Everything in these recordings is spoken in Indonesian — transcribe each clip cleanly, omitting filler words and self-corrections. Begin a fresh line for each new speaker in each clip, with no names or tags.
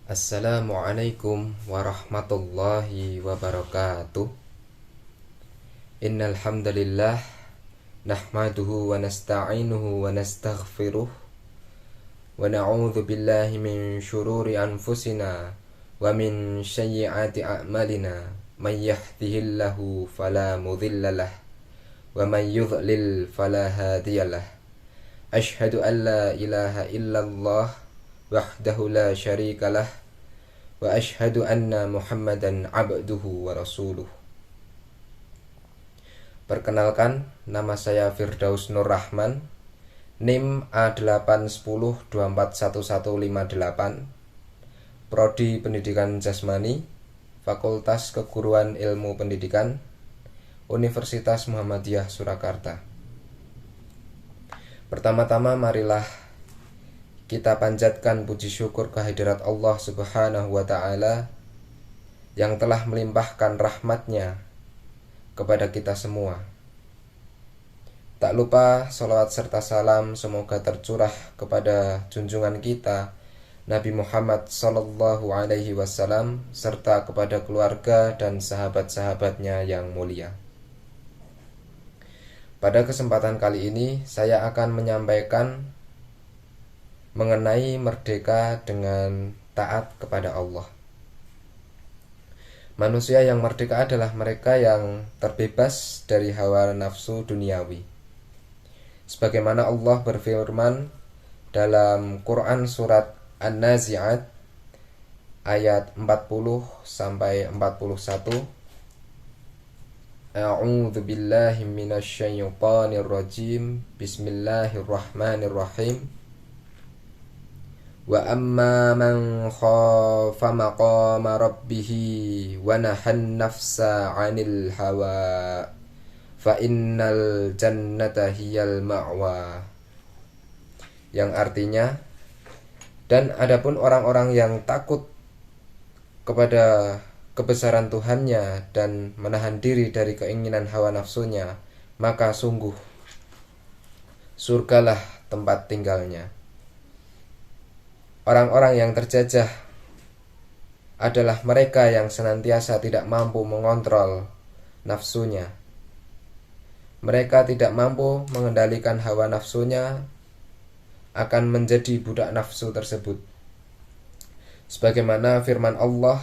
Assalamualaikum warahmatullahi wabarakatuh. Innal hamdalillah nahmaduhu wa nasta'inuhu wa nastaghfiruh wa na'udzu billahi min syururi anfusina wa min sayyiati a'malina. May yahdihillahu fala mudhillalah wa may yudhlil fala hadiyalah. Asyhadu an la ilaha illallah wahdahu la syarikalah wa asyhadu anna Muhammadan abduhu wa rasuluh. Perkenalkan, nama saya Firdaus Nur Rahman, NIM A810241158, Prodi Pendidikan Jasmani, Fakultas Keguruan Ilmu Pendidikan, Universitas Muhammadiyah Surakarta. Pertama-tama marilah kita panjatkan puji syukur kehadirat Allah Subhanahu wa ta'ala yang telah melimpahkan rahmatnya kepada kita semua. Tak lupa salawat serta salam semoga tercurah kepada junjungan kita Nabi Muhammad sallallahu alaihi wasallam serta kepada keluarga dan sahabat-sahabatnya yang mulia. Pada kesempatan kali ini saya akan menyampaikan mengenai merdeka dengan taat kepada Allah. Manusia yang merdeka adalah mereka yang terbebas dari hawa nafsu duniawi. Sebagaimana Allah berfirman dalam Quran surat An-Nazi'at ayat 40 sampai 41. A'udzu billahi minasy syaithanir rajim. Bismillahirrahmanirrahim. Wa amma man khafa maqama rabbih wa nahan nafsa 'anil hawa fa innal jannata hiyal ma'wa. Yang artinya, dan adapun orang-orang yang takut kepada kebesaran Tuhannya dan menahan diri dari keinginan hawa nafsunya, maka sungguh surgalah tempat tinggalnya. Orang-orang yang terjajah adalah mereka yang senantiasa tidak mampu mengontrol nafsunya. Mereka tidak mampu mengendalikan hawa nafsunya, akan menjadi budak nafsu tersebut. Sebagaimana firman Allah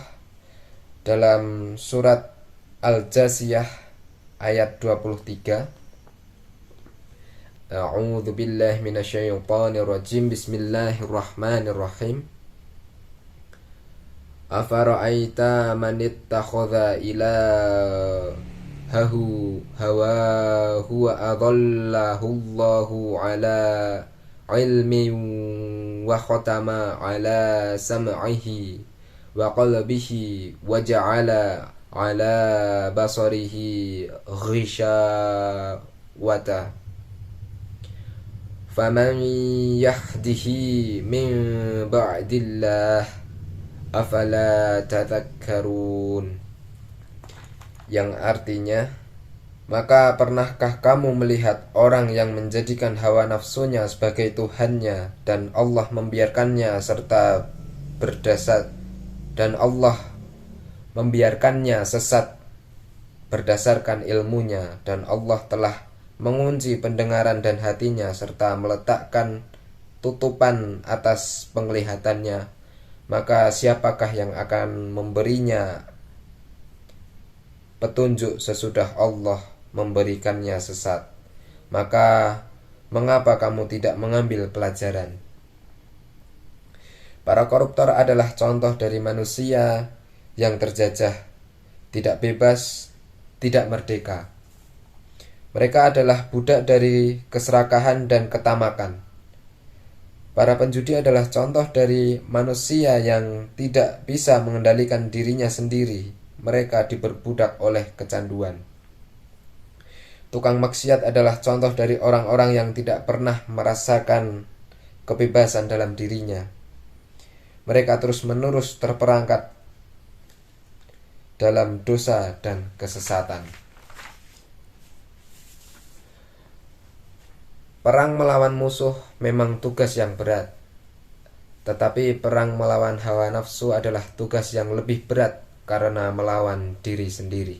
dalam surat Al-Jasiyah ayat 23. A'udzu billahi minasy syaithanir rajim. Bismillahirrahmanirrahim. Afara'aita man ittakhadha ilahahu hawahu wa adallahu Allahu ala ilmin wa khatama ala sam'ihi wa qalbihi wa ja'ala ala basarihi ghishawata. Faman yahdihi min ba'dillah afala tadhakkarun. Yang artinya, maka pernahkah kamu melihat orang yang menjadikan hawa nafsunya sebagai Tuhannya dan Allah membiarkannya serta berdasar dan Allah membiarkannya sesat berdasarkan ilmunya, dan Allah telah mengunci pendengaran dan hatinya serta meletakkan tutupan atas penglihatannya, maka siapakah yang akan memberinya petunjuk sesudah Allah memberikannya sesat? Maka mengapa kamu tidak mengambil pelajaran? Para koruptor adalah contoh dari manusia yang terjajah, tidak bebas, tidak merdeka. Mereka adalah budak dari keserakahan dan ketamakan. Para penjudi adalah contoh dari manusia yang tidak bisa mengendalikan dirinya sendiri. Mereka diperbudak oleh kecanduan. Tukang maksiat adalah contoh dari orang-orang yang tidak pernah merasakan kebebasan dalam dirinya. Mereka terus-menerus terperangkap dalam dosa dan kesesatan. Perang melawan musuh memang tugas yang berat. Tetapi perang melawan hawa nafsu adalah tugas yang lebih berat karena melawan diri sendiri.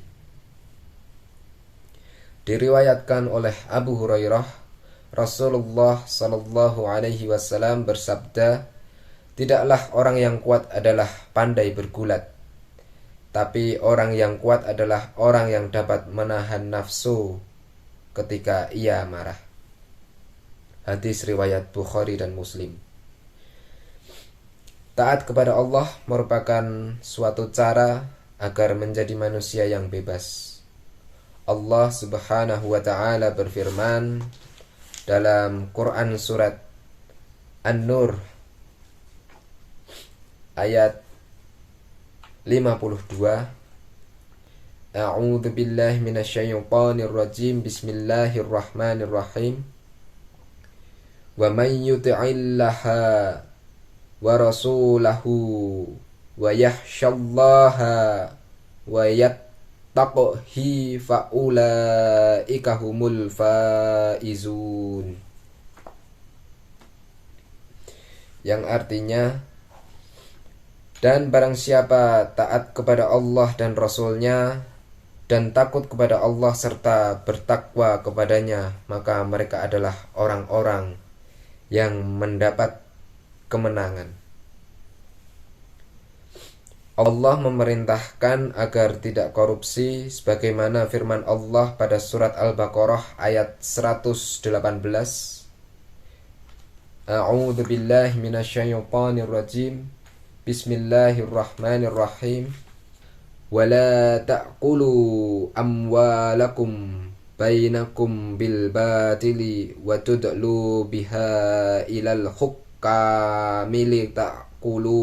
Diriwayatkan oleh Abu Hurairah, Rasulullah Shallallahu Alaihi Wasallam bersabda, "Tidaklah orang yang kuat adalah pandai bergulat, tapi orang yang kuat adalah orang yang dapat menahan nafsu ketika ia marah." Hadis riwayat Bukhari dan Muslim. Taat kepada Allah merupakan suatu cara agar menjadi manusia yang bebas. Allah Subhanahu wa ta'ala berfirman dalam Quran surat An-Nur ayat 52, A'udzu billahi minasyaitonir rajim. Bismillahirrahmanirrahim. Wa may yuti'illaha wa rasulahu wa yakhshallaha wa yattaqhi fa ulaika humul faizun. Yang artinya, dan barang siapa taat kepada Allah dan Rasul-Nya dan takut kepada Allah serta bertakwa kepadanya, maka mereka adalah orang-orang yang mendapat kemenangan. Allah memerintahkan agar tidak korupsi sebagaimana firman Allah pada surat Al-Baqarah ayat 118. A'udzu billahi minasyaitonir rajim. Bismillahirrahmanirrahim. Wala ta'kulu amwalakum bainakum bil batili wa tudlu biha ilal hukamili ta'kulu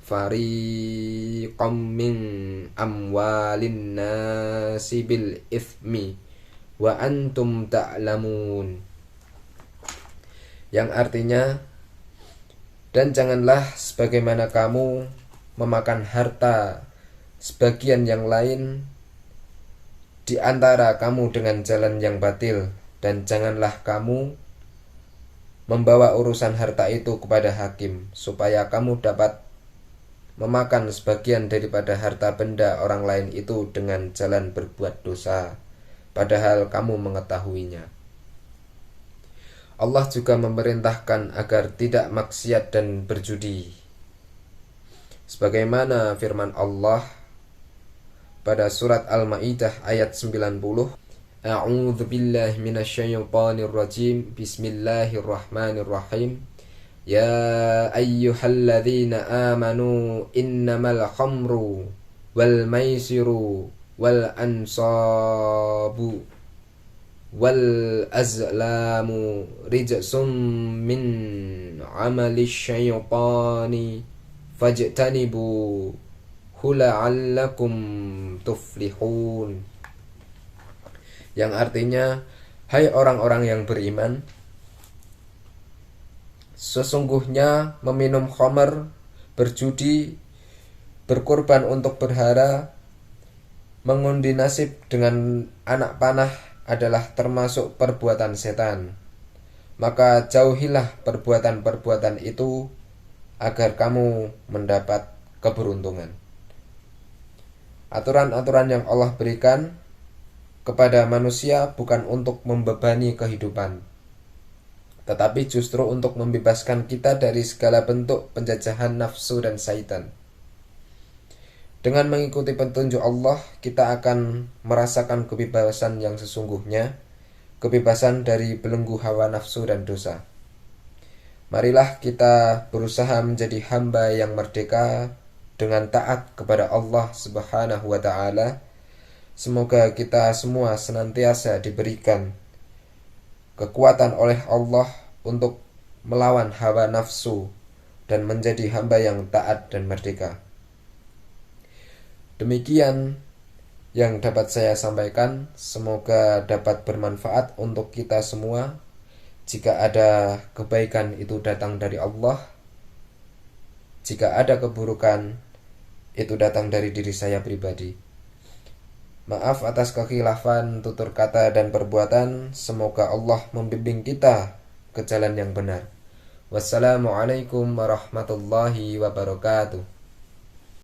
fariqam min amwalin nasi bil ithmi wa antum ta'lamun. Yang artinya, dan janganlah sebagaimana kamu memakan harta sebagian yang lain di antara kamu dengan jalan yang batil, dan janganlah kamu membawa urusan harta itu kepada hakim supaya kamu dapat memakan sebagian daripada harta benda orang lain itu dengan jalan berbuat dosa, padahal kamu mengetahuinya. Allah juga memerintahkan agar tidak maksiat dan berjudi, sebagaimana firman Allah pada surat Al-Maidah ayat 90. A'udzu billahi minasyaitonir rajim. Bismillahirrahmanirrahim. Ya ayyuhalladzina amanu innamal khamru wal maisiru wal ansabu wal azlamu rijsum min amali syaitani fajtanibu la'allakum tuflihun. Yang artinya, hai orang-orang yang beriman, sesungguhnya meminum khamr, berjudi, berkorban untuk berhala, mengundi nasib dengan anak panah adalah termasuk perbuatan setan. Maka jauhilah perbuatan-perbuatan itu agar kamu mendapat keberuntungan. Aturan-aturan yang Allah berikan kepada manusia bukan untuk membebani kehidupan, tetapi justru untuk membebaskan kita dari segala bentuk penjajahan nafsu dan syaitan. Dengan mengikuti petunjuk Allah, kita akan merasakan kebebasan yang sesungguhnya, kebebasan dari belenggu hawa nafsu dan dosa. Marilah kita berusaha menjadi hamba yang merdeka dengan taat kepada Allah Subhanahu wa ta'ala. Semoga kita semua senantiasa diberikan kekuatan oleh Allah untuk melawan hawa nafsu dan menjadi hamba yang taat dan merdeka. Demikian yang dapat saya sampaikan, semoga dapat bermanfaat untuk kita semua. Jika ada kebaikan itu datang dari Allah, jika ada keburukan itu datang dari diri saya pribadi. Maaf atas kekhilafan tutur kata dan perbuatan. Semoga Allah membimbing kita ke jalan yang benar. Wassalamualaikum warahmatullahi wabarakatuh.